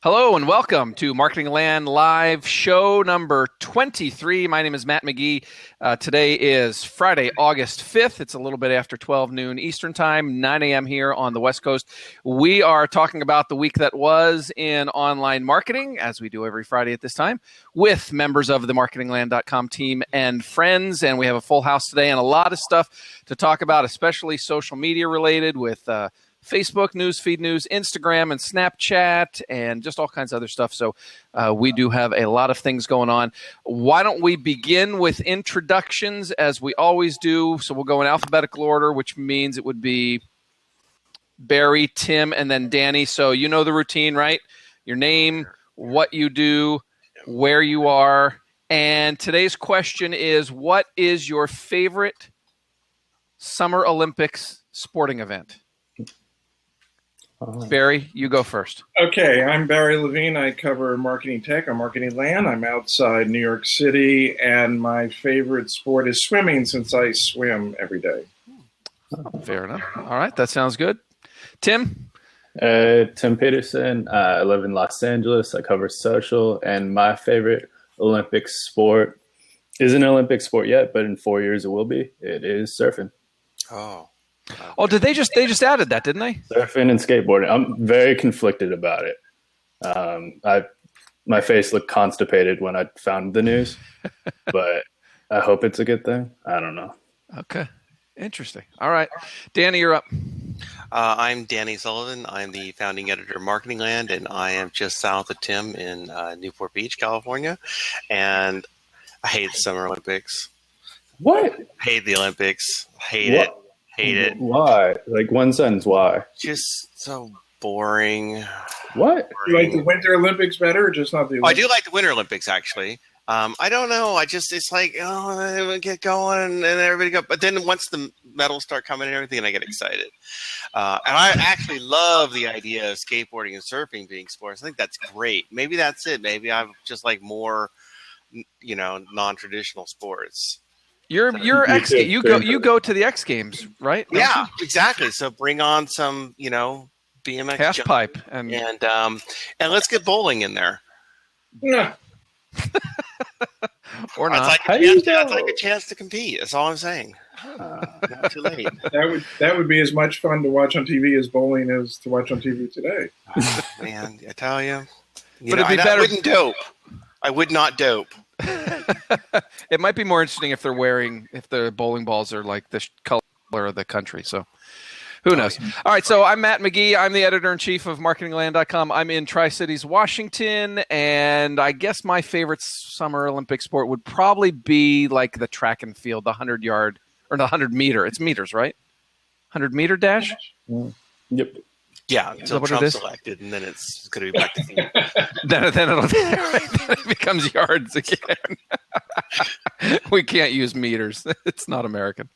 Hello and welcome to Marketing Land Live show number 23. My name is Matt McGee. Today is Friday, August 5th. It's a little bit after 12 noon Eastern Time, 9 a.m. here on the West Coast. We are talking about the week that was in online marketing, as we do every Friday at this time, with members of the marketingland.com team and friends. And we have a full house today and a lot of stuff to talk about, especially social media related with Facebook, newsfeed news, Instagram, and Snapchat, and just all kinds of other stuff. So we do have a lot of things going on. Why don't we begin with introductions as we always do? So we'll go in alphabetical order, which means it would be Barry, Tim, and then Danny. So you know the routine, right? Your name, what you do, where you are. And today's question is, what is your favorite Summer Olympics sporting event? Barry, you go first. Okay, I'm Barry Levine. I cover marketing tech on Marketing Land. I'm outside New York City, and my favorite sport is swimming since I swim every day. Fair enough. All right, that sounds good. Tim? Tim Peterson. I live in Los Angeles. I cover social, and my favorite Olympic sport isn't an Olympic sport yet, but in 4 years it will be. It is surfing. Oh, did they just added that, didn't they? Surfing and skateboarding. I'm very conflicted about it. My face looked constipated when I found the news, but I hope it's a good thing. I don't know. Okay. Interesting. All right. Danny, you're up. I'm Danny Sullivan. I'm the founding editor of Marketing Land, and I am just south of Tim in Newport Beach, California. And I hate the Summer Olympics. What? Hate the Olympics. Hate it. Hate it. Why? Like one sentence, why? Just so boring. What? You like the Winter Olympics better, or just not the Olympics? I do like the Winter Olympics, actually. I don't know. It's like, we get going and everybody go. But then once the medals start coming and everything, I get excited. And I actually love the idea of skateboarding and surfing being sports. I think that's great. Maybe that's it. Maybe I'm just like more, non-traditional sports. You go to the X Games, right? Yeah, exactly. So bring on some, BMX half pipe and let's get bowling in there. Yeah. Or not. I'd like a chance to compete. That's all I'm saying. Not too late. That would be as much fun to watch on TV as bowling is to watch on TV today. Man, I tell you. But it'd be better. I would not dope. It might be more interesting if the bowling balls are like the color of the country. So who knows? All right. So I'm Matt McGee. I'm the editor-in-chief of marketingland.com. I'm in Tri-Cities, Washington. And I guess my favorite Summer Olympic sport would probably be like the track and field, the 100-yard or the 100-meter. It's meters, right? 100-meter dash? Yep. Yeah, until Trump's elected, and then it's going to be back to field. then it becomes yards again. We can't use meters. It's not American.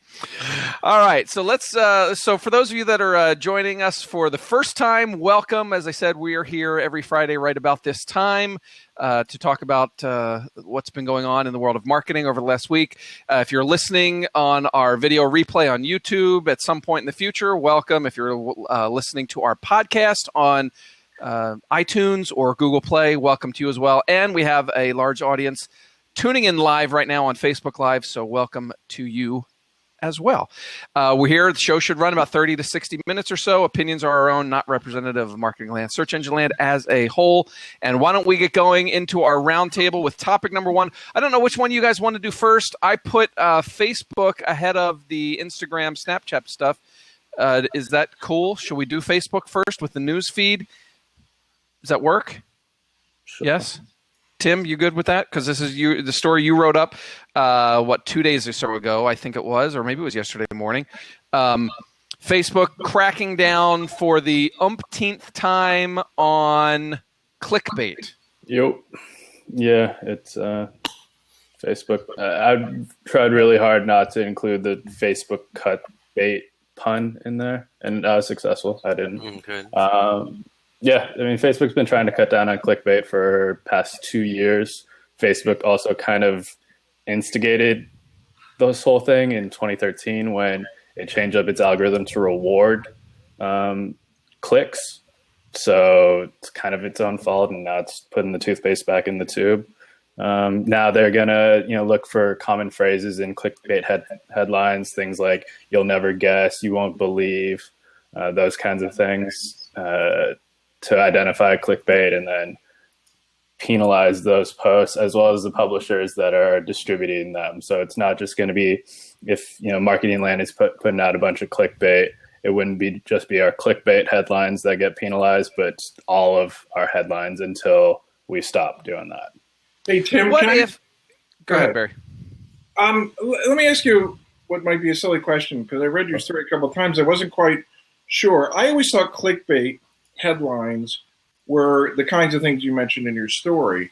All right, so let's. So for those of you that are joining us for the first time, welcome. As I said, we are here every Friday right about this time to talk about what's been going on in the world of marketing over the last week. If you're listening on our video replay on YouTube at some point in the future, welcome. If you're listening to our podcast on iTunes or Google Play, welcome to you as well. And we have a large audience tuning in live right now on Facebook Live, so welcome to you as well. We're here. The show should run about 30 to 60 minutes or so. Opinions are our own, not representative of Marketing Land, Search Engine Land as a whole. And why don't we get going into our roundtable with topic number one. I don't know which one you guys want to do first. I put Facebook ahead of the Instagram, Snapchat stuff. Is that cool? Should we do Facebook first with the news feed? Does that work? Sure. Yes? Tim, you good with that? Because this is the story you wrote up, 2 days or so ago, I think it was, or maybe it was yesterday morning. Facebook cracking down for the umpteenth time on clickbait. Yep. Yeah, it's Facebook. I've tried really hard not to include the Facebook cut bait pun in there, and I was successful. I didn't. Good. Yeah, I mean, Facebook's been trying to cut down on clickbait for past 2 years. Facebook also kind of instigated this whole thing in 2013 when it changed up its algorithm to reward clicks So it's kind of its own fault, and now it's putting the toothpaste back in the tube. Now they're gonna, look for common phrases in clickbait headlines, things like "you'll never guess," "you won't believe," those kinds of things to identify clickbait, and then penalize those posts as well as the publishers that are distributing them. So it's not just going to be if Marketing Land is putting out a bunch of clickbait. It wouldn't be just be our clickbait headlines that get penalized, but all of our headlines until we stop doing that. Hey, Tim, Go ahead, Barry. Let me ask you what might be a silly question, because I read your story a couple of times. I wasn't quite sure. I always thought clickbait headlines were the kinds of things you mentioned in your story.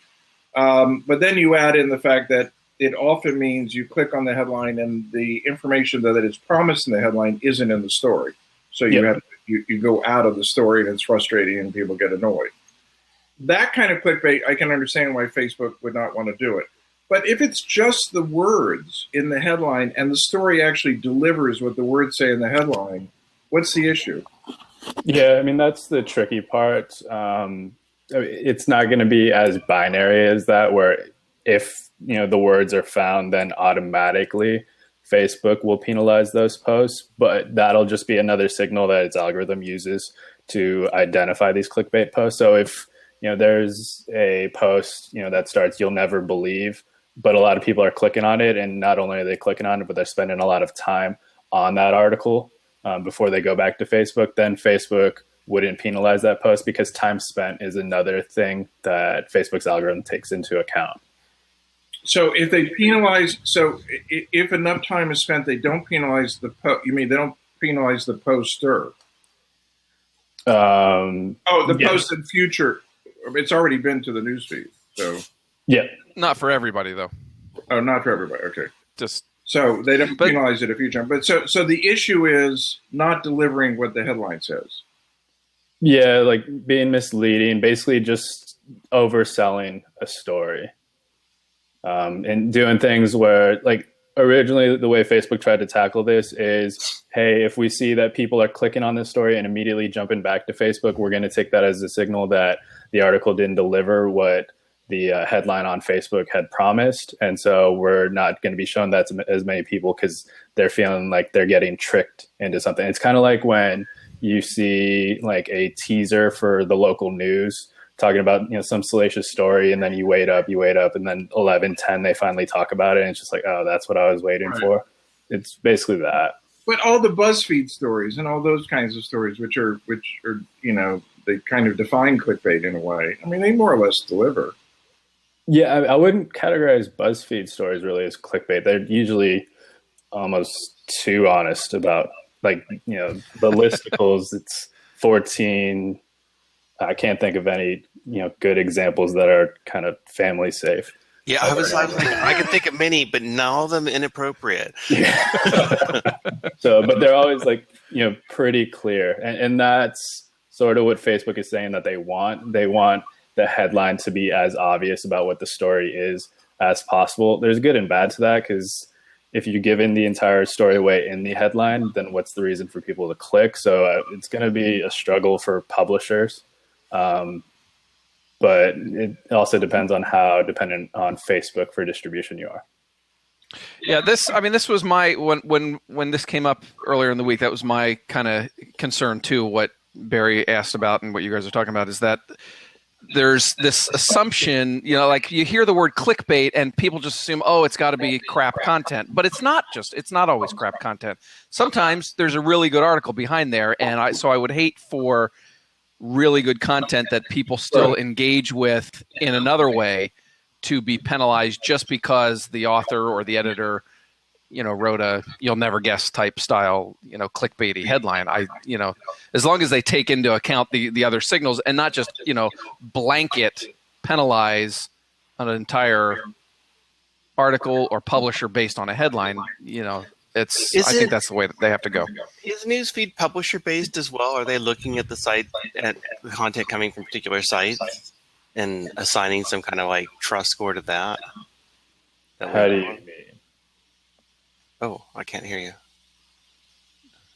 But then you add in the fact that it often means you click on the headline and the information that is promised in the headline isn't in the story. So you go out of the story, and it's frustrating and people get annoyed. That kind of clickbait, I can understand why Facebook would not want to do it. But if it's just the words in the headline and the story actually delivers what the words say in the headline, what's the issue? Yeah, I mean, that's the tricky part. It's not going to be as binary as that, where if the words are found, then automatically Facebook will penalize those posts. But that'll just be another signal that its algorithm uses to identify these clickbait posts. So if there's a post that starts "you'll never believe," but a lot of people are clicking on it, and not only are they clicking on it, but they're spending a lot of time on that article before they go back to Facebook, then Facebook wouldn't penalize that post, because time spent is another thing that Facebook's algorithm takes into account. So if they penalize, if enough time is spent, they don't penalize the post. You mean they don't penalize the poster? Post in future. It's already been to the newsfeed. So yeah, not for everybody though. Oh, not for everybody. Okay. So they don't penalize it a few times. But so the issue is not delivering what the headline says. Yeah, like being misleading, basically just overselling a story. And doing things where, like, originally the way Facebook tried to tackle this is, hey, if we see that people are clicking on this story and immediately jumping back to Facebook, we're going to take that as a signal that the article didn't deliver what the headline on Facebook had promised. And so we're not going to be showing that to as many people because they're feeling like they're getting tricked into something. It's kind of like when you see like a teaser for the local news talking about some salacious story, and then you wait up, and then 11:10 they finally talk about it, and it's just like, oh, that's what I was waiting for. It's basically that. But all the BuzzFeed stories and all those kinds of stories, which are they kind of define clickbait in a way. I mean, they more or less deliver. Yeah, I wouldn't categorize BuzzFeed stories really as clickbait. They're usually almost too honest about, like, the listicles. It's 14. I can't think of any good examples that are kind of family safe. Yeah, I can think of many, but none of them inappropriate. Yeah. So, but they're always like pretty clear, and that's sort of what Facebook is saying that they want. They want the headline to be as obvious about what the story is as possible. There's good and bad to that, because if you're giving the entire story away in the headline, then what's the reason for people to click? So it's going to be a struggle for publishers. But it also depends on how dependent on Facebook for distribution you are. Yeah, this was my, when this came up earlier in the week, that was my kind of concern too. What Barry asked about and what you guys are talking about is that there's this assumption, like you hear the word clickbait and people just assume, oh, it's got to be crap content, but it's not always crap content. Sometimes there's a really good article behind there, and I would hate for really good content that people still engage with in another way to be penalized just because the author or the editor, wrote a "you'll never guess" type style, clickbaity headline. As long as they take into account the other signals and not just, blanket penalize an entire article or publisher based on a headline, I think that's the way that they have to go. Is newsfeed publisher based as well? Are they looking at the site, at the content coming from particular sites, and assigning some kind of like trust score to that? How do you mean? Oh, I can't hear you.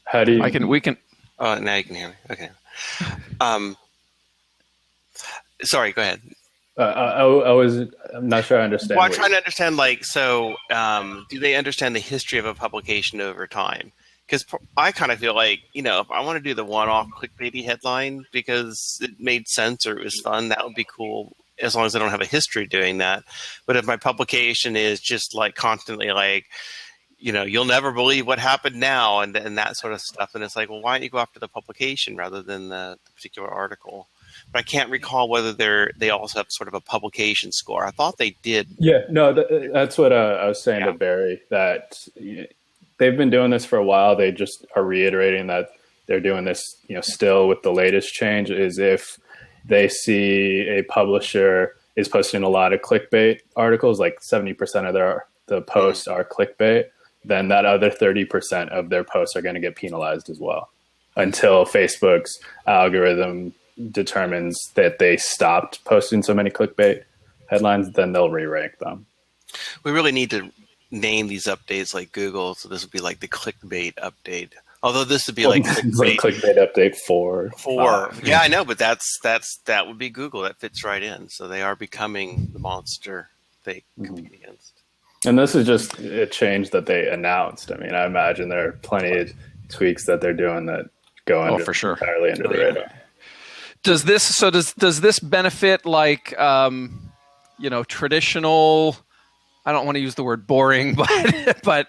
How do you? We can. Oh, now you can hear me. Okay. Sorry, go ahead. I'm not sure I understand. Well, I'm trying to understand, like, so do they understand the history of a publication over time? Because I kind of feel like, if I want to do the one-off clickbaity headline because it made sense or it was fun, that would be cool as long as I don't have a history doing that. But if my publication is just like constantly like, you'll never believe what happened now and that sort of stuff, and it's like, well, why don't you go after the publication rather than the particular article? But I can't recall whether they also have sort of a publication score. I thought they did. Yeah, no, that's what I was saying to Barry, that they've been doing this for a while. They just are reiterating that they're doing this, still with the latest change is if they see a publisher is posting a lot of clickbait articles, like 70% of the posts are clickbait, then that other 30% of their posts are going to get penalized as well until Facebook's algorithm determines that they stopped posting so many clickbait headlines, then they'll re-rank them. We really need to name these updates like Google, so this would be like the clickbait update. Although this would be like clickbait update 4. Yeah, I know, but that would be Google. That fits right in. So they are becoming the monster they compete against. And this is just a change that they announced. I mean, I imagine there are plenty of tweaks that they're doing that go for sure. entirely under the radar. Does this benefit like traditional? I don't want to use the word boring, but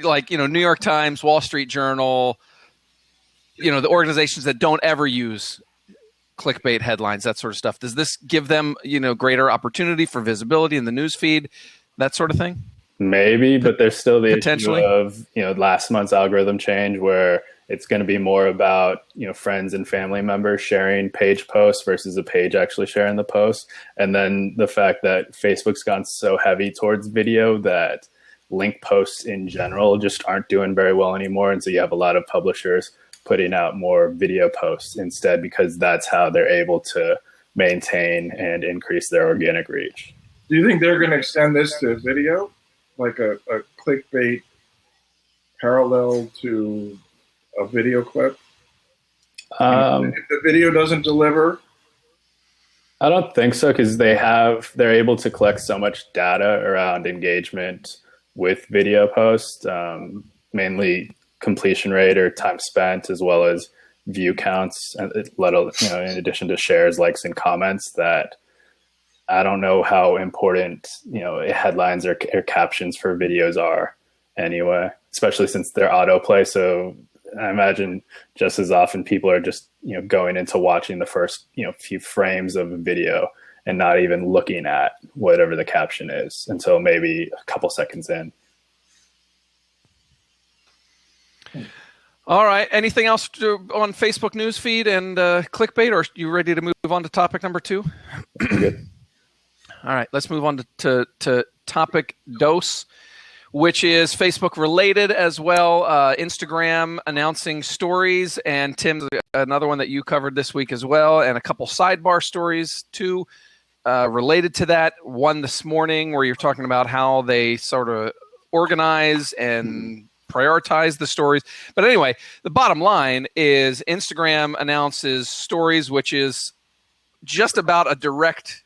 like New York Times, Wall Street Journal, the organizations that don't ever use clickbait headlines, that sort of stuff. Does this give them greater opportunity for visibility in the news feed, that sort of thing? Maybe, but there's still the issue of last month's algorithm change where it's going to be more about friends and family members sharing page posts versus a page actually sharing the post. And then the fact that Facebook's gone so heavy towards video that link posts in general just aren't doing very well anymore. And so you have a lot of publishers putting out more video posts instead because that's how they're able to maintain and increase their organic reach. Do you think they're going to extend this to video, like a clickbait parallel to a video clip? If the video doesn't deliver? I don't think so, because they're able to collect so much data around engagement with video posts, mainly completion rate or time spent, as well as view counts, in addition to shares, likes, and comments, that I don't know how important headlines or captions for videos are anyway, especially since they're autoplay. So I imagine just as often people are just going into watching the first few frames of a video and not even looking at whatever the caption is until maybe a couple seconds in. All right. Anything else on Facebook newsfeed and clickbait, or are you ready to move on to topic number 2? Good. All right. Let's move on to topic dose, which is Facebook related as well. Instagram announcing stories, and Tim, another one that you covered this week as well, and a couple sidebar stories too related to that. One this morning where you're talking about how they sort of organize and prioritize the stories. But anyway, the bottom line is Instagram announces stories, which is just about a direct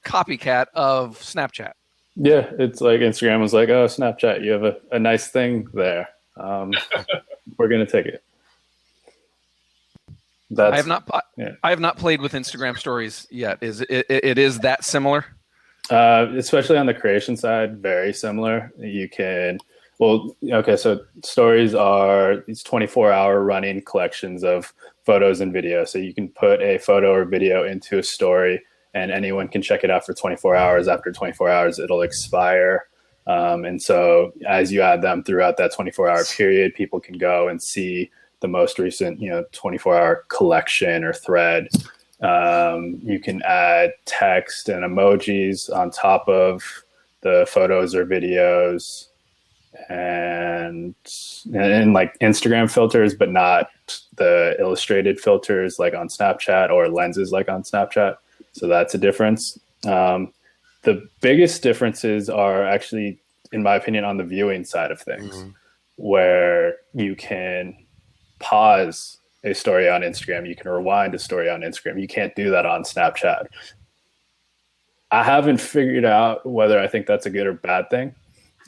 copycat of Snapchat. Yeah, it's like Instagram was like, oh, Snapchat, you have a nice thing there. We're going to take it. I have not played with Instagram stories yet. It is that similar? Especially on the creation side, very similar. You can, so stories are these 24-hour running collections of photos and videos. So you can put a photo or video into a story, and anyone can check it out for 24 hours. After 24 hours, it'll expire. And so as you add them throughout that 24-hour period, people can go and see the most recent, 24-hour collection or thread. You can add text and emojis on top of the photos or videos, and like Instagram filters, but not the illustrated filters like on Snapchat or lenses like on Snapchat. So that's a difference. The biggest differences are actually, in my opinion, on the viewing side of things, where you can pause a story on Instagram. You can rewind a story on Instagram. You can't do that on Snapchat. I haven't figured out whether I think that's a good or bad thing.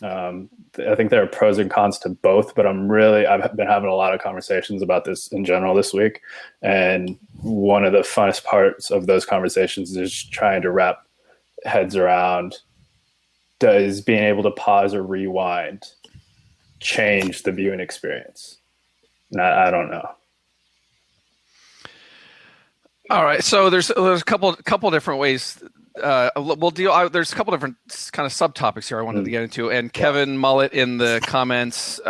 I think there are pros and cons to both, but I've been having a lot of conversations about this in general this week. And one of the funnest parts of those conversations is trying to wrap heads around, does being able to pause or rewind change the viewing experience? And I don't know. All right, so there's a couple different ways. We'll deal. There's a couple different kind of subtopics here I wanted to get into, and Kevin Mullet in the comments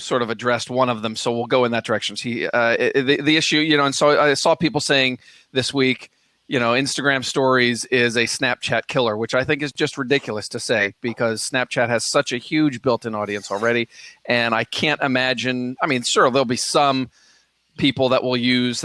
sort of addressed one of them, so we'll go in that direction. The issue, and so I saw people saying this week, Instagram stories is a Snapchat killer, which I think is just ridiculous to say, because Snapchat has such a huge built-in audience already, and I can't imagine. I mean, sure, there'll be some people that will use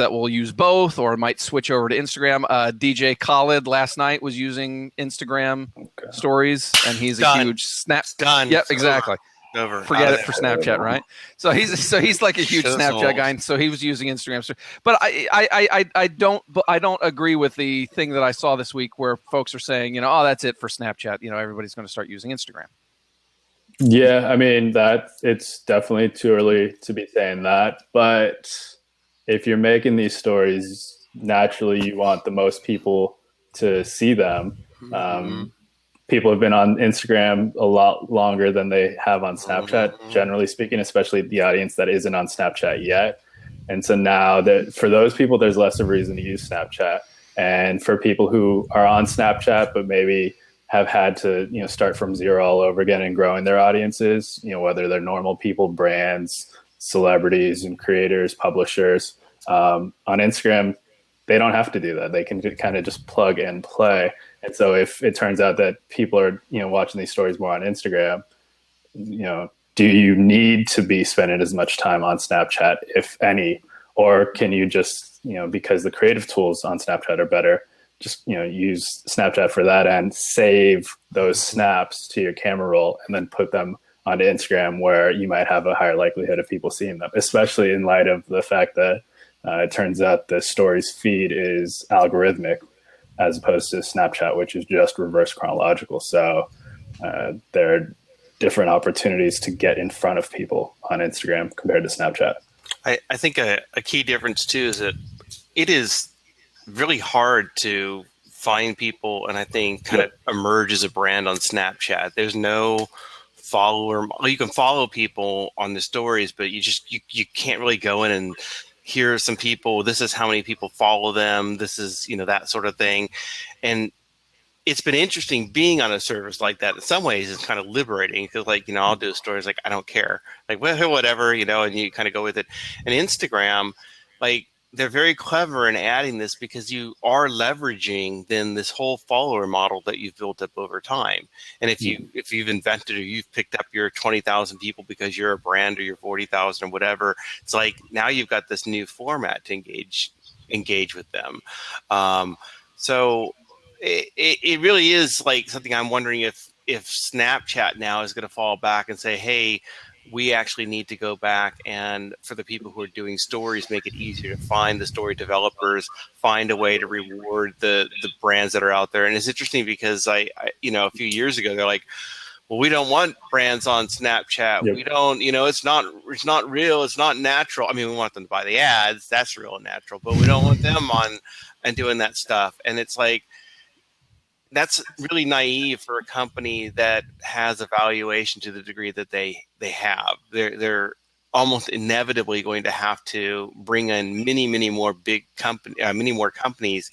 both, or might switch over to Instagram. DJ Khaled last night was using Instagram stories, and he's a huge Snap. Done. Yep, exactly. Over. Forget it for Snapchat, right? So he's like a huge Snapchat guy, and so he was using Instagram. But I don't agree with the thing that I saw this week where folks are saying, oh, that's it for Snapchat. Everybody's going to start using Instagram. Yeah, I mean, it's definitely too early to be saying that, but if you're making these stories, naturally you want the most people to see them. People have been on Instagram a lot longer than they have on Snapchat, generally speaking, especially the audience that isn't on Snapchat yet. And so now that for those people, there's less of a reason to use Snapchat. And for people who are on Snapchat, but maybe have had to, start from zero all over again and growing their audiences, whether they're normal people, brands, celebrities and creators, publishers, on Instagram, they don't have to do that. They can kind of just plug and play. And so if it turns out that people are, watching these stories more on Instagram, do you need to be spending as much time on Snapchat, if any, or can you just, because the creative tools on Snapchat are better, just, use Snapchat for that and save those snaps to your camera roll and then put them onto Instagram, where you might have a higher likelihood of people seeing them, especially in light of the fact that it turns out the stories feed is algorithmic as opposed to Snapchat, which is just reverse chronological. So there are different opportunities to get in front of people on Instagram compared to Snapchat. I think a key difference too is that it is really hard to find people, and I think kind of emerge as a brand on Snapchat. There's no follower. You can follow people on the stories, but you can't really go in and here are some people, this is how many people follow them, this is, that sort of thing. And it's been interesting being on a service like that. In some ways, it's kind of liberating, because I'll do stories like, I don't care, like, well, whatever, and you kind of go with it. And Instagram, they're very clever in adding this, because you are leveraging then this whole follower model that you've built up over time. And if you've invented, or you've picked up your 20,000 people because you're a brand, or your 40,000 or whatever, it's like now you've got this new format to engage with them. So it really is like something I'm wondering if Snapchat now is going to fall back and say, hey, we actually need to go back and, for the people who are doing stories, make it easier to find the story developers, find a way to reward the brands that are out there. And it's interesting because I a few years ago, they're like, well, we don't want brands on Snapchat. Yep. We don't, it's not real. It's not natural. I mean, we want them to buy the ads. That's real and natural, but we don't want them on and doing that stuff. And it's like, that's really naive for a company that has a valuation to the degree that they have. They're almost inevitably going to have to bring in many more many more companies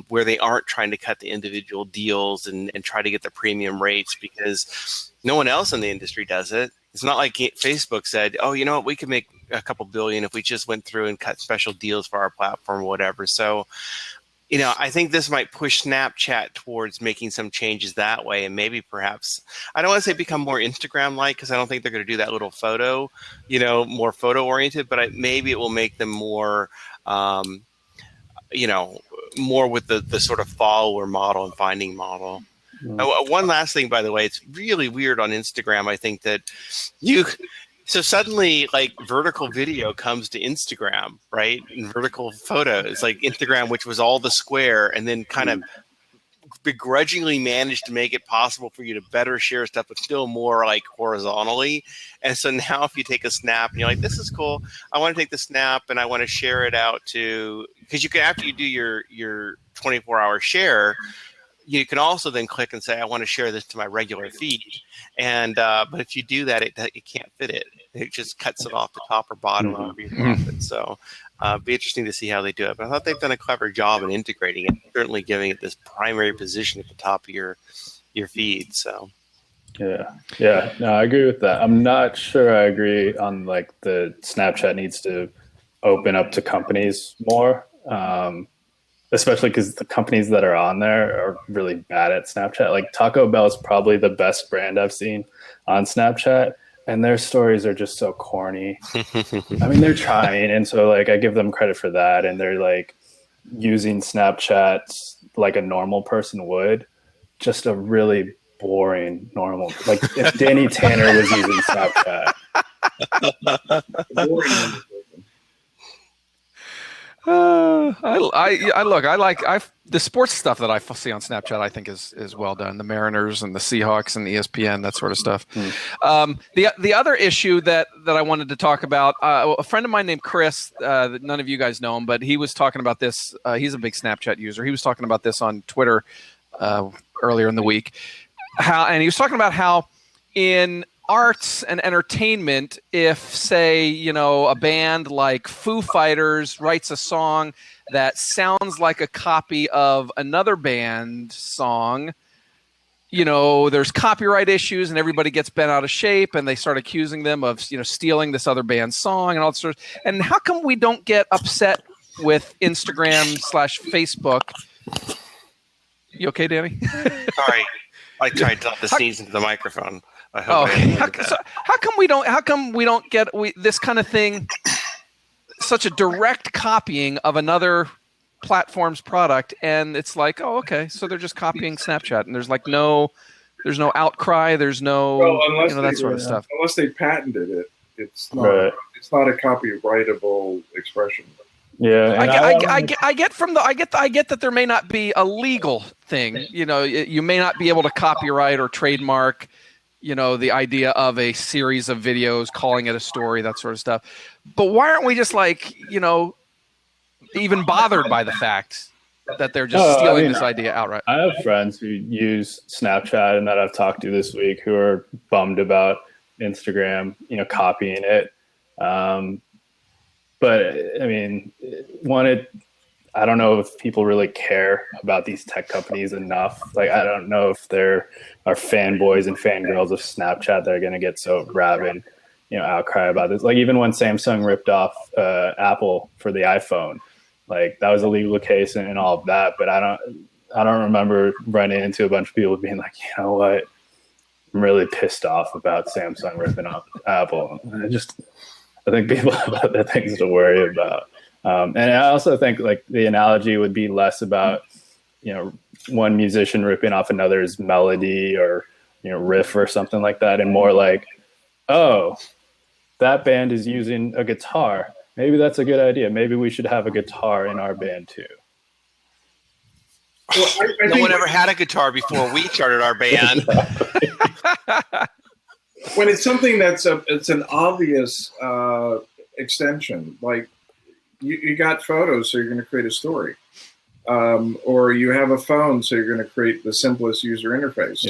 where they aren't trying to cut the individual deals and try to get the premium rates, because no one else in the industry does it. It's not like Facebook said, oh, you know what, we could make a couple billion if we just went through and cut special deals for our platform or whatever. So I think this might push Snapchat towards making some changes that way, and maybe perhaps, I don't want to say become more Instagram-like, because I don't think they're going to do that little photo, more photo-oriented, but maybe it will make them more, more with the sort of follower model and finding model. Mm-hmm. One last thing, by the way, it's really weird on Instagram, I think, that So suddenly, like, vertical video comes to Instagram, right? And vertical photos, like Instagram, which was all the square, and then kind of begrudgingly managed to make it possible for you to better share stuff, but still more like horizontally. And so now if you take a snap and you're like, this is cool, I want to take the snap and I want to share it out to, because you can, after you do your 24-hour share, you can also then click and say, I want to share this to my regular feed. And but if you do that, it can't fit it. It just cuts it off the top or bottom however you drop it. So be interesting to see how they do it. But I thought they've done a clever job in integrating it, certainly giving it this primary position at the top of your feed. So yeah, no, I agree with that. I'm not sure I agree on like the Snapchat needs to open up to companies more. Especially because the companies that are on there are really bad at Snapchat. Like Taco Bell is probably the best brand I've seen on Snapchat, and their stories are just so corny. I mean, they're trying, and so like I give them credit for that, and they're like using Snapchat like a normal person would, just a really boring normal. Like if Danny Tanner was using Snapchat. The sports stuff that I see on Snapchat I think is well done. The Mariners and the Seahawks and the ESPN, that sort of stuff. The other issue that I wanted to talk about, a friend of mine named Chris, none of you guys know him, but he was talking about this. He's a big Snapchat user. He was talking about this on Twitter earlier in the week. And he was talking about how in arts and entertainment, if say, a band like Foo Fighters writes a song that sounds like a copy of another band's song, there's copyright issues and everybody gets bent out of shape and they start accusing them of, stealing this other band's song and all that sort of. And how come we don't get upset with Instagram/Facebook? You okay, Danny? Sorry. I tried to drop the sneeze into the microphone. How come we don't get this kind of thing, such a direct copying of another platform's product, and it's like, oh, okay, so they're just copying Snapchat, and there's no outcry, there's no that sort of stuff. Unless they patented it, it's not a copyrightable expression. Yeah, I get that there may not be a legal thing. You may not be able to copyright or trademark, the idea of a series of videos, calling it a story, that sort of stuff. But why aren't we just even bothered by the fact that they're just stealing this idea outright? I have friends who use Snapchat and that I've talked to this week who are bummed about Instagram, copying it. But I mean, I don't know if people really care about these tech companies enough. Like, I don't know if there are fanboys and fangirls of Snapchat that are going to get so rabid, outcry about this. Like, even when Samsung ripped off Apple for the iPhone, like that was a legal case and all of that. But I don't remember running into a bunch of people being like, you know what, I'm really pissed off about Samsung ripping off Apple. I think people have other things to worry about. And I also think like the analogy would be less about, one musician ripping off another's melody or, riff or something like that. And more like, oh, that band is using a guitar. Maybe that's a good idea. Maybe we should have a guitar in our band too. Well, no one ever had a guitar before we started our band. When it's something it's an obvious extension, like you got photos, so you're going to create a story, or you have a phone, so you're going to create the simplest user interface.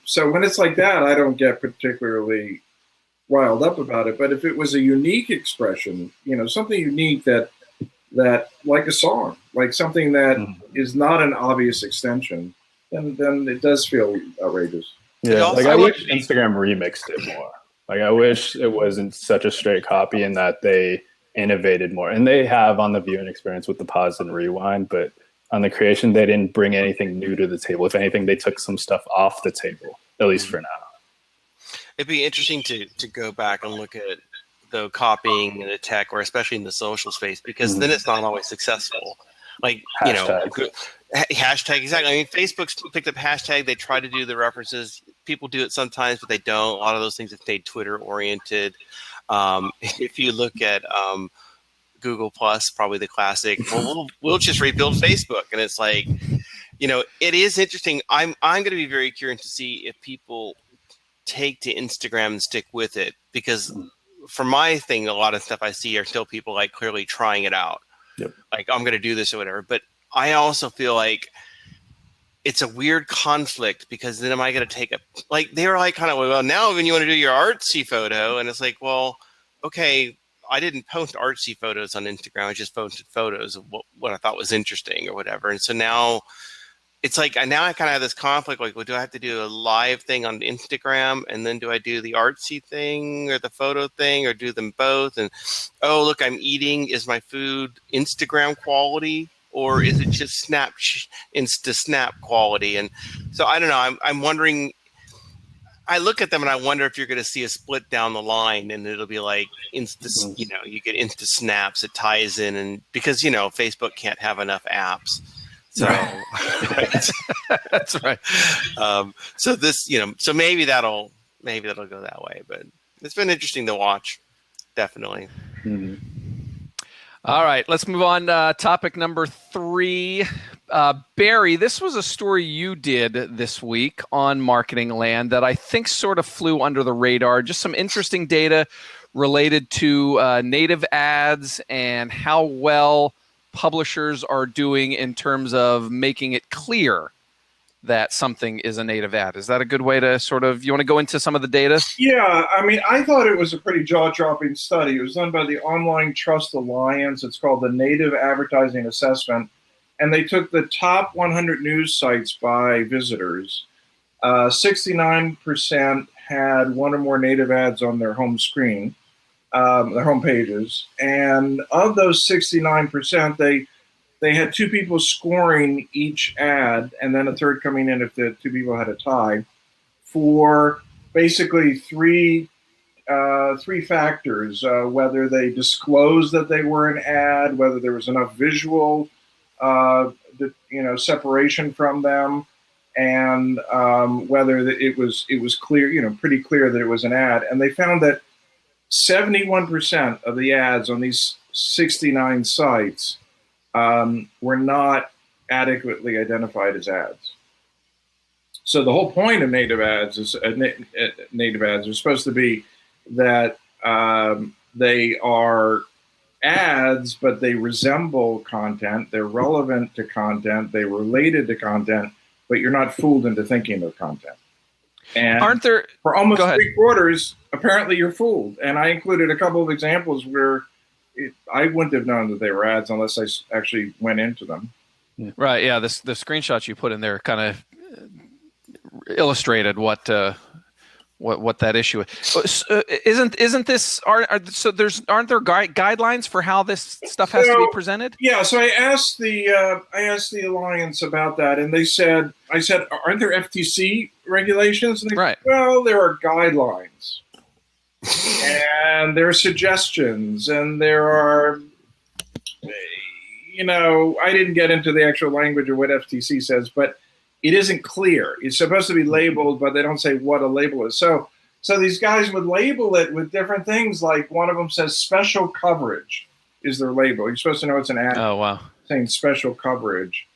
So when it's like that, I don't get particularly riled up about it. But if it was a unique expression, something unique that like a song, like something that is not an obvious extension, then it does feel outrageous. Yeah, like I wish Instagram remixed it more. Like I wish it wasn't such a straight copy and that they innovated more. And they have on the viewing experience with the pause and rewind, but on the creation, they didn't bring anything new to the table. If anything, they took some stuff off the table, at least for now. It'd be interesting to go back and look at the copying the tech, or especially in the social space, because then it's not always successful. Like, hashtag, exactly. I mean, Facebook's picked up hashtag. They try to do the references. people do it sometimes, but they don't. A lot of those things have stayed Twitter oriented. If you look at Google Plus, probably the classic. Well, we'll just rebuild Facebook, and it's like, it is interesting. I'm going to be very curious to see if people take to Instagram and stick with it, because for my thing, a lot of stuff I see are still people like clearly trying it out. Yep. Like, I'm going to do this or whatever. But I also feel like it's a weird conflict, because then am I going to take they were like kind of, well, now when you want to do your artsy photo, and it's like, well, okay, I didn't post artsy photos on Instagram. I just posted photos of what I thought was interesting or whatever. And so now it's like, now I kind of have this conflict, like, well, do I have to do a live thing on Instagram, and then do I do the artsy thing or the photo thing, or do them both? And, oh, look, I'm eating. Is my food Instagram quality, or is it just Snap quality? And so I don't know. I'm wondering. I look at them and I wonder if you're going to see a split down the line, and it'll be like you get Insta Snaps. It ties in, and because Facebook can't have enough apps. So That's right. So this, so maybe that'll go that way, but it's been interesting to watch. Definitely. Mm-hmm. All right, let's move on. Topic number 3. Barry, this was a story you did this week on Marketing Land that I think sort of flew under the radar. Just some interesting data related to native ads and how well publishers are doing in terms of making it clear that something is a native ad. Is that a good way to you want to go into some of the data? Yeah, I mean, I thought it was a pretty jaw-dropping study. It was done by the Online Trust Alliance. It's called the Native Advertising Assessment. And they took the top 100 news sites by visitors. 69% had one or more native ads on their home screen, their home pages. And of those 69%, they had 2 people scoring each ad, and then a third coming in if the 2 people had a tie, for basically three factors: whether they disclosed that they were an ad, whether there was enough visual, separation from them, and whether it was clear, pretty clear that it was an ad. And they found that 71% of the ads on these 69 sites were not adequately identified as ads. So the whole point of native ads is native ads are supposed to be that they are ads, but they resemble content. They're relevant to content. They're related to content, but you're not fooled into thinking they're content. And aren't there, for almost 3/4, apparently you're fooled. And I included a couple of examples where I wouldn't have known that they were ads unless I actually went into them. Right. Yeah. The screenshots you put in there kind of illustrated what that issue is. Isn't this aren't there guidelines for how this stuff has to be presented? Yeah. So I asked the Alliance about that, and I said, aren't there FTC regulations? And they said, well, there are guidelines. And there are suggestions, and there are, I didn't get into the actual language of what FTC says, but it isn't clear. It's supposed to be labeled, but they don't say what a label is. So these guys would label it with different things. Like one of them says special coverage is their label. You're supposed to know it's an ad. Oh, wow. Saying special coverage.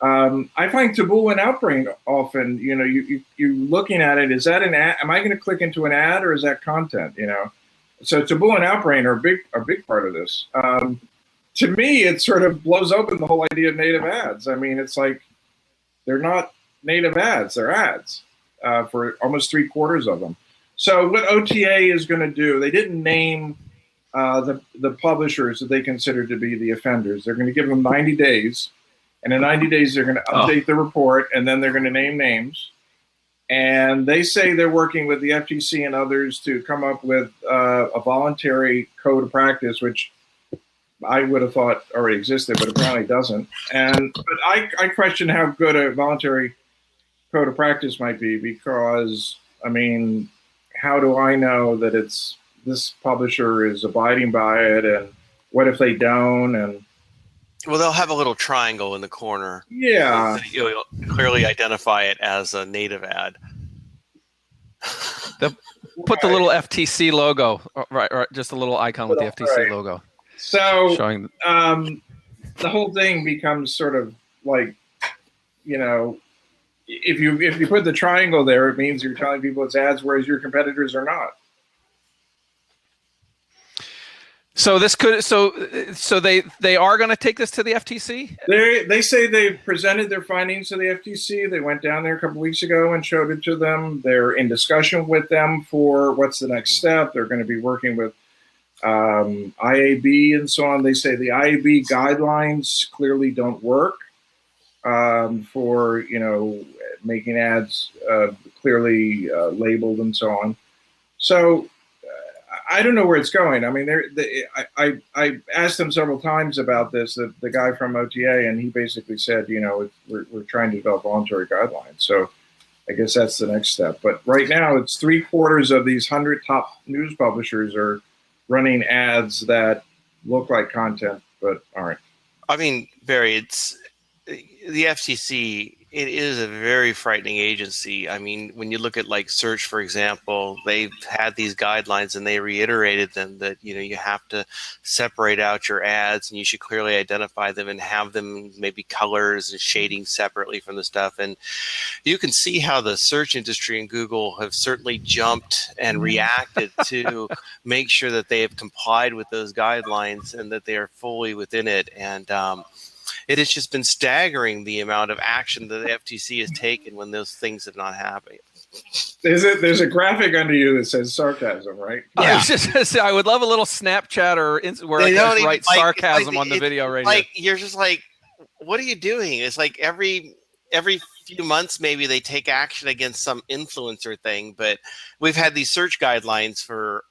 I find taboo and outbrain often, you looking at it, is that an ad? Am I going to click into an ad, or is that content? So taboo and outbrain are a big part of this. To me, it sort of blows open the whole idea of native ads. I mean, it's like they're not native ads; they're ads for almost 3/4 of them. So what OTA is going to do? They didn't name the publishers that they consider to be the offenders. They're going to give them 90 days. And in 90 days, they're going to update the report, and then they're going to name names. And they say they're working with the FTC and others to come up with a voluntary code of practice, which I would have thought already existed, but apparently doesn't. But I question how good a voluntary code of practice might be, because, I mean, how do I know that this publisher is abiding by it, and what if they don't? And well, they'll have a little triangle in the corner. Yeah. You'll clearly identify it as a native ad. They'll put the little FTC logo, right, just a little icon with the FTC logo. So showing the whole thing becomes sort of like, if you put the triangle there, it means you're telling people it's ads, whereas your competitors are not. So this could so they are going to take this to the FTC? They say they've presented their findings to the FTC. They went down there a couple weeks ago and showed it to them. They're in discussion with them for what's the next step. They're going to be working with IAB and so on. They say the IAB guidelines clearly don't work for making ads clearly labeled and so on. So I don't know where it's going. I mean, I asked them several times about this, the guy from OTA, and he basically said, we're trying to develop voluntary guidelines. So I guess that's the next step. But right now, it's 3/4 of these 100 top news publishers are running ads that look like content but aren't. I mean, Barry, it's the FCC. It is a very frightening agency. I mean, when you look at like search, for example, they've had these guidelines and they reiterated them that, you have to separate out your ads and you should clearly identify them and have them maybe colors and shading separately from the stuff. And you can see how the search industry and Google have certainly jumped and reacted to make sure that they have complied with those guidelines and that they are fully within it. And, it has just been staggering the amount of action that the FTC has taken when those things have not happened. There's a graphic under you that says sarcasm, right? Yeah. I was just gonna say, I would love a little Snapchat or where I can write sarcasm on the video right here. You're just like, what are you doing? It's like every few months maybe they take action against some influencer thing, but we've had these search guidelines for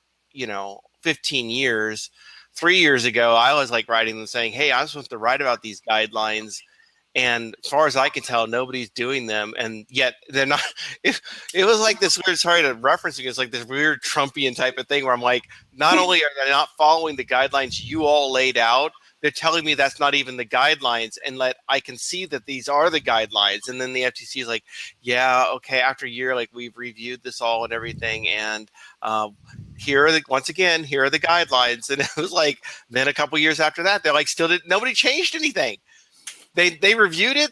15 years. 3 years ago, I was like writing them saying, hey, I'm supposed to write about these guidelines. And as far as I can tell, nobody's doing them. And yet they're not. It was like this weird, sorry to reference it, it's like this weird Trumpian type of thing where I'm like, not only are they not following the guidelines you all laid out, they're telling me that's not even the guidelines, and I can see that these are the guidelines. And then the FTC is like, yeah, okay, after a year, like we've reviewed this all and everything, and here are the guidelines. And it was like, then a couple years after that, they're like, nobody changed anything. They reviewed it,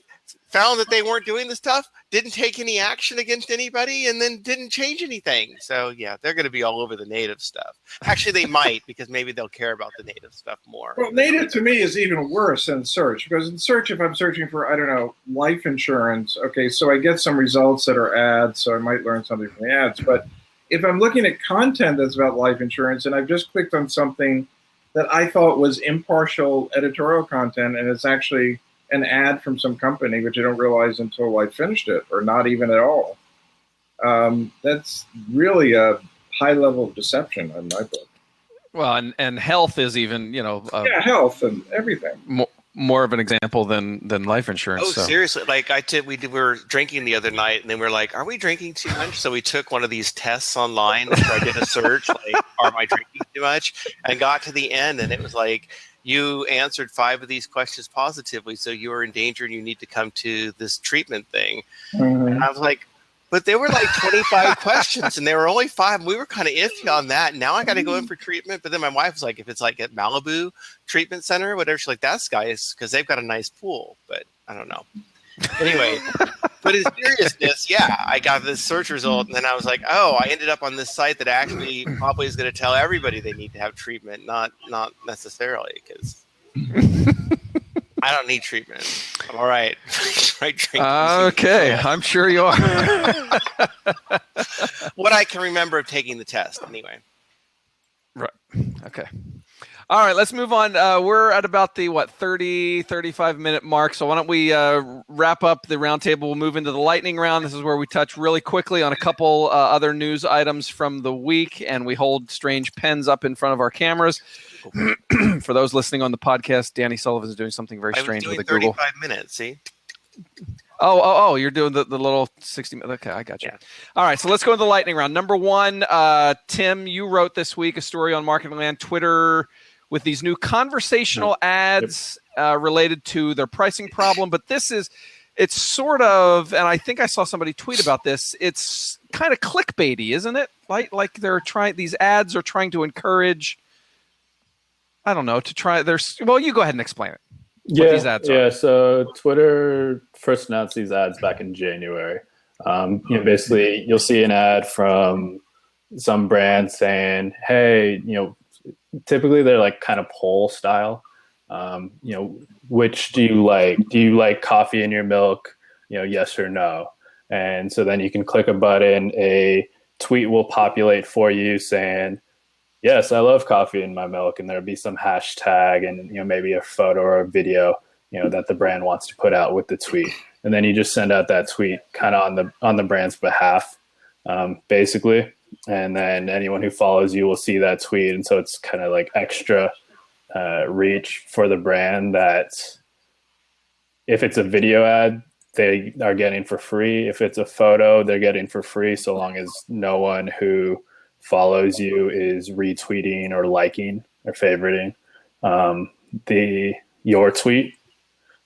found that they weren't doing the stuff, didn't take any action against anybody, and then didn't change anything. So yeah, they're going to be all over the native stuff. Actually, they might, because maybe they'll care about the native stuff more. Well, native to me is even worse than search, because in search, if I'm searching for, life insurance, okay, so I get some results that are ads, so I might learn something from the ads. But if I'm looking at content that's about life insurance and I've just clicked on something that I thought was impartial editorial content, and it's actually an ad from some company, which I don't realize until I finished it, or not even at all. That's really a high level of deception in my book. Well, and health is even, health and everything. More of an example than life insurance. Oh, so. Seriously. Like we were drinking the other night, and then we were like, are we drinking too much? So we took one of these tests online after I did a search, like, am I drinking too much? And got to the end, and it was like, you answered 5 of these questions positively, so you are in danger and you need to come to this treatment thing. Mm-hmm. And I was like, but there were like 25 questions, and there were only 5. We were kind of iffy on that. Now I got to go in for treatment. But then my wife was like, if it's like at Malibu Treatment Center or whatever, she's like, that's guys, because they've got a nice pool. But I don't know. Anyway, but in seriousness, yeah, I got this search result, and then I was like, oh, I ended up on this site that actually probably is going to tell everybody they need to have treatment, not necessarily, because I don't need treatment. I'm all right. Okay, I'm sure you are. What I can remember of taking the test, anyway. Right. Okay. All right, let's move on. We're at about the 35 minute mark. So why don't we wrap up the roundtable? We'll move into the lightning round. This is where we touch really quickly on a couple other news items from the week, and we hold strange pens up in front of our cameras. For those listening on the podcast, Danny Sullivan is doing something very strange with the Google. 35 minutes. See. Oh, you're doing the little 60 minutes. Okay, I got you. Yeah. All right, so let's go to the lightning round. Number 1, Tim, you wrote this week a story on Marketing Land Twitter with these new conversational ads related to their pricing problem. But this is it's sort of, and I think I saw somebody tweet about this. It's kind of clickbaity, isn't it? Like these ads are trying to encourage. I don't know, to try. Well, you go ahead and explain it. What these ads are. So Twitter first announced these ads back in January. Basically, you'll see an ad from some brand saying, "Hey, typically they're like kind of poll style. Which do you like? Do you like coffee in your milk? Yes or no?" And so then you can click a button. A tweet will populate for you saying, "Yes, I love coffee in my milk," and there'll be some hashtag and maybe a photo or a video that the brand wants to put out with the tweet, and then you just send out that tweet kind of on the brand's behalf, basically, and then anyone who follows you will see that tweet, and so it's kind of like extra reach for the brand that if it's a video ad, they are getting for free. If it's a photo, they're getting for free, so long as no one who follows you is retweeting or liking or favoriting your tweet.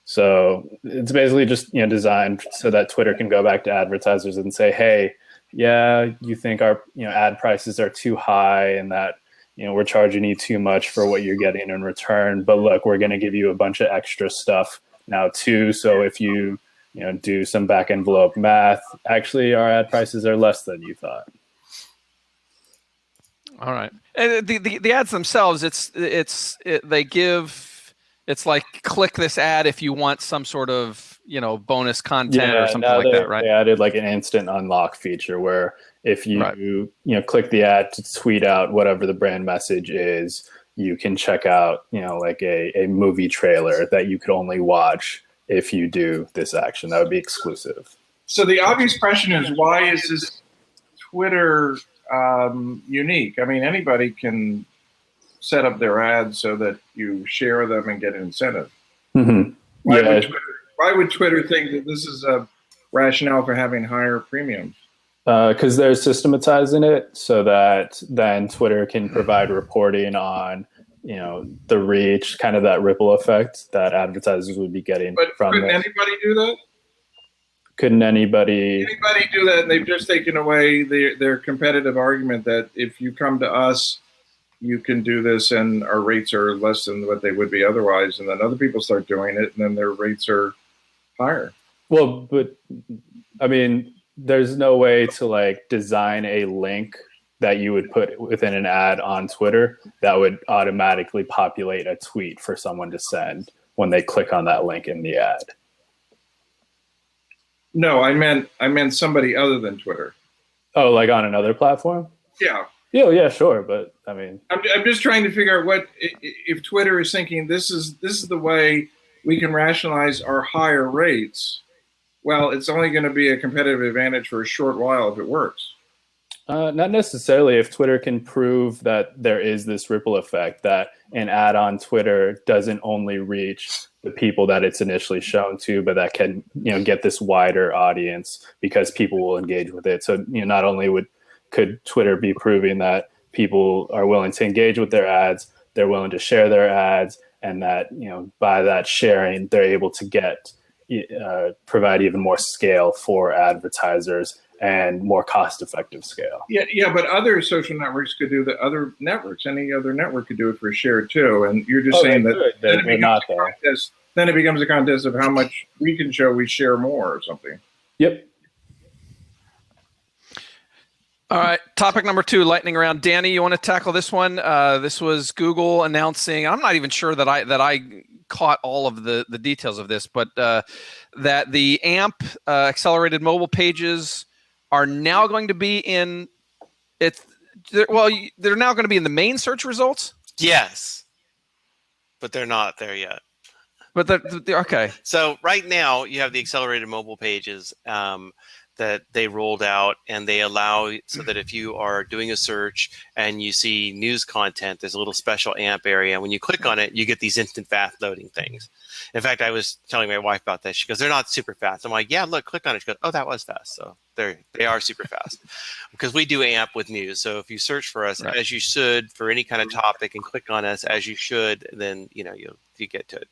So it's basically just designed so that Twitter can go back to advertisers and say, "Hey, yeah, you think our ad prices are too high and that we're charging you too much for what you're getting in return, but look, we're going to give you a bunch of extra stuff now too. So if you do some back envelope math, actually our ad prices are less than you thought." All right, and the ads themselves, it's like click this ad if you want some sort of bonus content or something like that, right? They added like an instant unlock feature where if you click the ad to tweet out whatever the brand message is, you can check out like a movie trailer that you could only watch if you do this action. That would be exclusive. So the obvious question is, why is this Twitter unique? I mean, anybody can set up their ads so that you share them and get an incentive. Mm-hmm. Why would Twitter think that this is a rationale for having higher premiums? Because they're systematizing it so that then Twitter can provide reporting on the reach, kind of that ripple effect that advertisers would be getting from it. Couldn't anybody do that? Couldn't anybody do that? And they've just taken away their competitive argument that if you come to us, you can do this and our rates are less than what they would be otherwise. And then other people start doing it and then their rates are higher. Well, but I mean, there's no way to like design a link that you would put within an ad on Twitter that would automatically populate a tweet for someone to send when they click on that link in the ad. No, I meant somebody other than Twitter. Oh, like on another platform? Yeah. Yeah, sure. But I mean, I'm just trying to figure out what if Twitter is thinking this is the way we can rationalize our higher rates. Well, it's only going to be a competitive advantage for a short while if it works. Not necessarily. If Twitter can prove that there is this ripple effect, that an ad on Twitter doesn't only reach the people that it's initially shown to, but that can get this wider audience because people will engage with it. So not only could Twitter be proving that people are willing to engage with their ads, they're willing to share their ads, and that by that sharing, they're able to provide even more scale for advertisers and more cost-effective scale. Yeah, but other social networks could do that. Other networks, any other network could do it for a share too. And you're just saying that they're not there. Then it becomes a contest of how much we can show we share more or something. Yep. All right, topic number 2, lightning round. Danny, you want to tackle this one? This was Google announcing. I'm not even sure that I caught all of the details of this, but that the AMP accelerated mobile pages are now going to be in it. Well, they're now going to be in the main search results. Yes, but they're not there yet. But they're okay. So right now you have the accelerated mobile pages that they rolled out, and they allow so that if you are doing a search and you see news content, there's a little special AMP area. When you click on it, you get these instant fast loading things. In fact, I was telling my wife about this. She goes, "They're not super fast." I'm like, "Yeah, look, click on it." She goes, "Oh, that was fast." So they are super fast because we do AMP with news. So if you search for us as you should for any kind of topic and click on us as you should, then you get to it.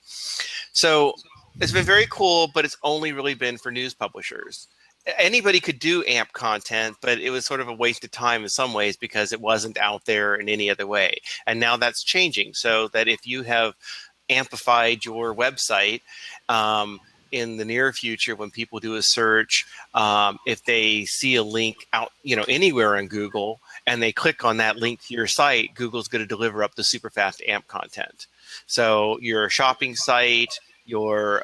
So It's been very cool, but it's only really been for news publishers. Anybody could do AMP content, but it was sort of a waste of time in some ways because it wasn't out there in any other way. And now that's changing, so that if you have amplified your website, in the near future, when people do a search, if they see a link out, anywhere in Google, and they click on that link to your site, Google's going to deliver up the super fast AMP content. So your shopping site, your,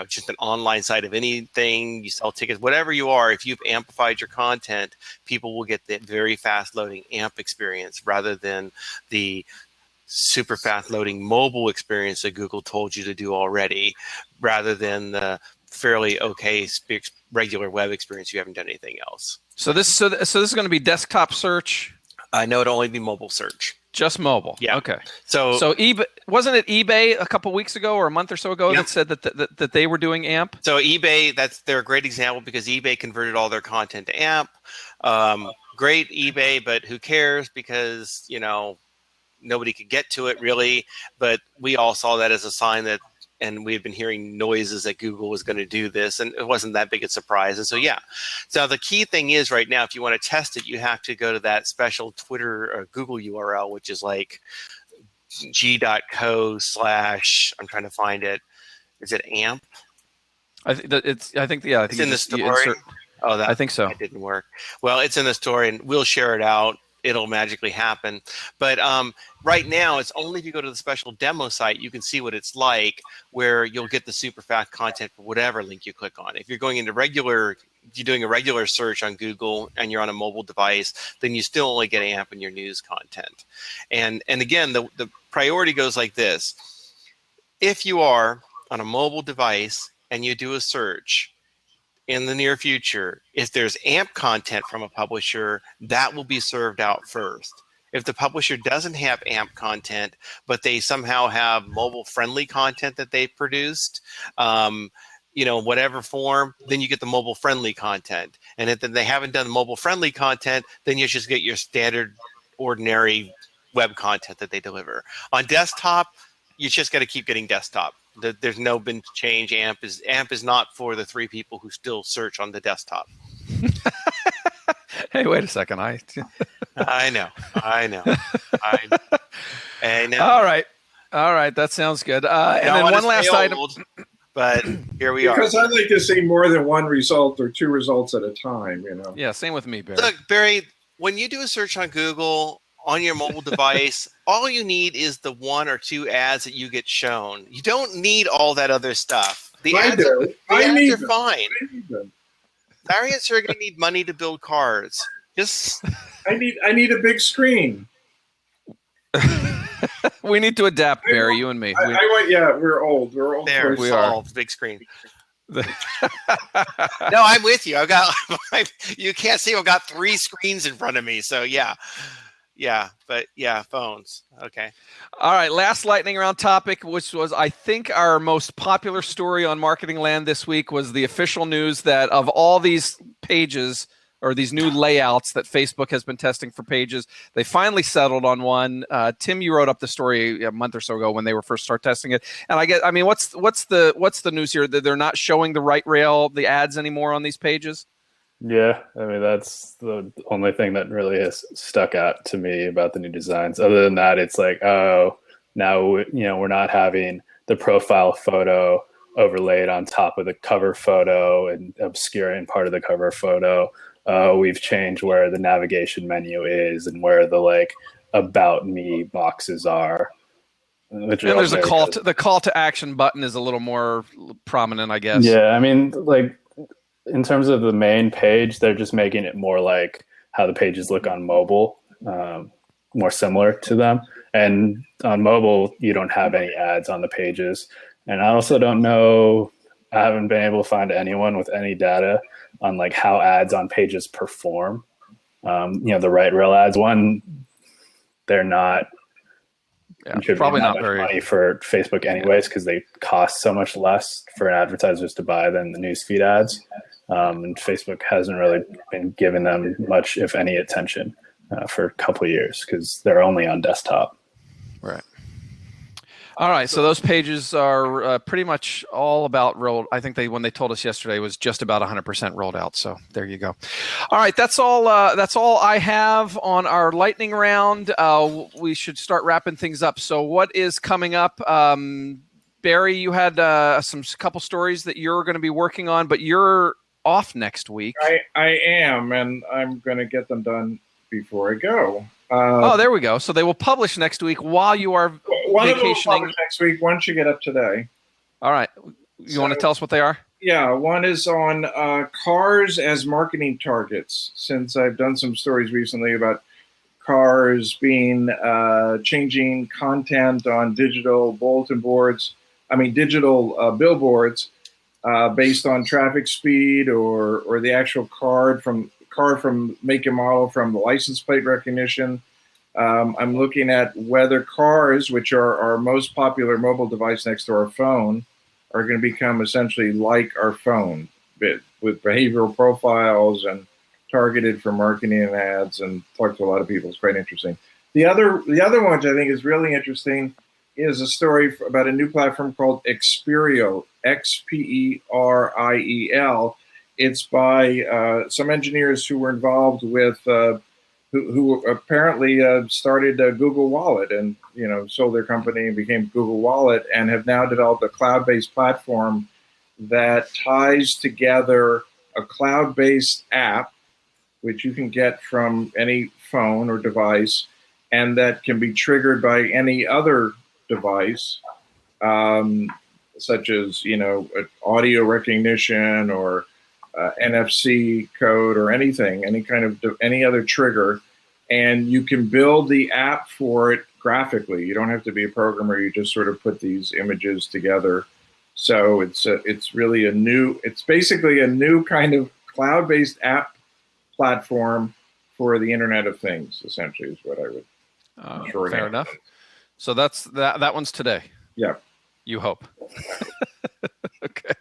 just an online site of anything, you sell tickets, whatever you are, if you've amplified your content, people will get the very fast loading AMP experience rather than the super fast loading mobile experience that Google told you to do already, rather than the fairly okay regular web experience. You haven't done anything else. So this is going to be desktop search. I know it'll only be mobile search. Just mobile. Yeah. Okay. So eBay, wasn't it eBay a couple weeks ago or a month or so ago that said that they were doing AMP? So eBay, they're a great example because eBay converted all their content to AMP. Great eBay, but who cares? Because nobody could get to it really. But we all saw that as a sign that, and we've been hearing noises that Google was going to do this, and it wasn't that big a surprise. And so, yeah. So the key thing is right now, if you want to test it, you have to go to that special Twitter or Google URL, which is like g.co/ I'm trying to find it. Is it AMP? I think it's in the story. I think so. That didn't work. Well, it's in the story, and we'll share it out. It'll magically happen. But right now, it's only if you go to the special demo site, you can see what it's like, where you'll get the super fast content for whatever link you click on. If you're going into you're doing a regular search on Google and you're on a mobile device, then you still only get AMP in your news content. And again, the priority goes like this. If you are on a mobile device and you do a search, in the near future, if there's AMP content from a publisher, that will be served out first. If the publisher doesn't have AMP content, but they somehow have mobile-friendly content that they've produced, whatever form, then you get the mobile-friendly content. And if they haven't done mobile-friendly content, then you just get your standard, ordinary web content that they deliver. On desktop, you just got to keep getting desktop. There's no been change. AMP is not for the 3 people who still search on the desktop. Hey, wait a second. I know. And all right. That sounds good. And then one last item. But here we are. Because I'd like to see more than one result or 2 results at a time. Yeah, same with me, Barry. Look, Barry, when you do a search on Google on your mobile device, all you need is the 1 or 2 ads that you get shown. You don't need all that other stuff. The ads are fine. Variants are going to need money to build cars. I need a big screen. We need to adapt, Barry. You and me. We're old. We're old. There, we are. Big screen. No, I'm with you. You can't see. I've got 3 screens in front of me. So yeah. But phones. Okay. All right. Last lightning round topic, which was, I think, our most popular story on Marketing Land this week, was the official news that of all these pages or these new layouts that Facebook has been testing for pages, they finally settled on one. Tim, you wrote up the story a month or so ago when they were first start testing it. And what's the news here? That they're not showing the right rail, the ads anymore on these pages? Yeah, I mean, that's the only thing that really has stuck out to me about the new designs. Other than that, it's like, oh, now, we're not having the profile photo overlaid on top of the cover photo and obscuring part of the cover photo. We've changed where the navigation menu is and where the about me boxes are. And there's the call to action button is a little more prominent, I guess. Yeah, I mean, in terms of the main page, they're just making it more like how the pages look on mobile, more similar to them. And on mobile, you don't have any ads on the pages. And I also don't know, I haven't been able to find anyone with any data on how ads on pages perform. The right rail ads, they're not probably not much very money for Facebook anyways, because they cost so much less for advertisers to buy than the newsfeed ads. And Facebook hasn't really been giving them much, if any, attention for a couple of years because they're only on desktop. Right. All right, so those pages are pretty much all about rolled. I think when they told us yesterday was just about 100% rolled out. So there you go. All right, that's all. That's all I have on our lightning round. We should start wrapping things up. So what is coming up? Barry, you had some couple stories that you're going to be working on, but you're off next week. I am, and I'm going to get them done before I go. Oh, there we go. So they will publish next week while you are one of them will vacationing. publish next week. One should get up today. All right. You want to tell us what they are? Yeah, one is on cars as marketing targets. Since I've done some stories recently about cars being changing content on digital bulletin boards. Digital billboards based on traffic speed or the actual car from make and model from the license plate recognition. I'm looking at whether cars, which are our most popular mobile device next to our phone, are going to become essentially like our phone, with behavioral profiles and targeted for marketing and ads, and talk to a lot of people. It's quite interesting. The other one, which I think is really interesting, is a story about a new platform called Xperial, Xperiel. It's by some engineers who were involved with, who apparently started Google Wallet and sold their company and became Google Wallet, and have now developed a cloud-based platform that ties together a cloud-based app, which you can get from any phone or device, and that can be triggered by any other device, such as audio recognition or NFC code or anything, any other trigger, and you can build the app for it graphically. You don't have to be a programmer. You just sort of put these images together. So it's basically a new kind of cloud-based app platform for the Internet of Things. Essentially, is what I would. Fair enough. So that one's today. Yeah. You hope. Okay.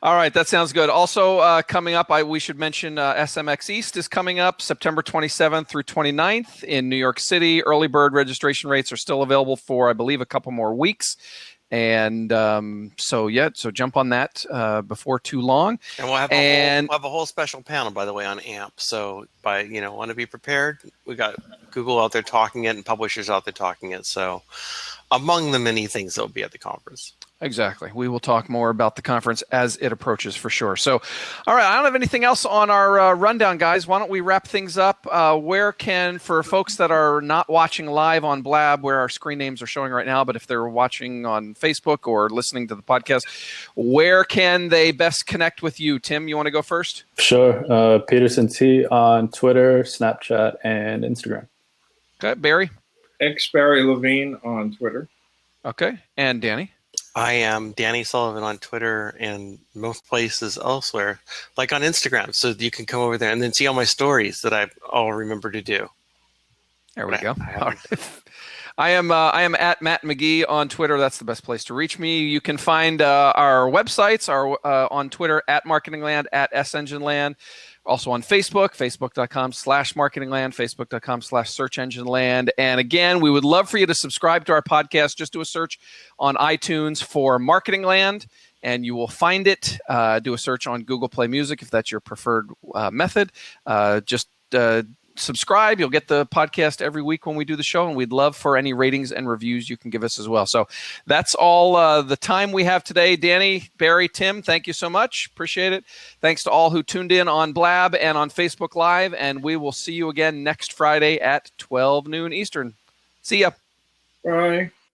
All right, that sounds good. Also coming up, we should mention SMX East is coming up September 27th through 29th in New York City. Early bird registration rates are still available for, I believe, a couple more weeks. And so jump on that before too long. And we'll have a whole special panel, by the way, on AMP. So want to be prepared. We got Google out there talking it and publishers out there talking it. So among the many things that will be at the conference. Exactly. We will talk more about the conference as it approaches for sure. So, all right, I don't have anything else on our rundown, guys. Why don't we wrap things up? For folks that are not watching live on Blab, where our screen names are showing right now, but if they're watching on Facebook or listening to the podcast, where can they best connect with you? Tim, you want to go first? Sure. Peterson T on Twitter, Snapchat, and Instagram. Okay. Barry? Barry Levine on Twitter. Okay. And Danny? I am Danny Sullivan on Twitter and most places elsewhere, like on Instagram. So you can come over there and then see all my stories that I'll remember to do. There we go. All right. I am at Matt McGee on Twitter. That's the best place to reach me. You can find our websites on Twitter at MarketingLand, at SEngineLand. Also on Facebook, facebook.com/marketingland, facebook.com/searchengineland. And again, we would love for you to subscribe to our podcast. Just do a search on iTunes for Marketingland, and you will find it. Do a search on Google Play Music if that's your preferred method. Just subscribe. You'll get the podcast every week when we do the show, and we'd love for any ratings and reviews you can give us as well. So that's all the time we have today. Danny, Barry, Tim, thank you so much. Appreciate it. Thanks to all who tuned in on Blab and on Facebook Live, and we will see you again next Friday at 12 noon Eastern. See ya. Bye.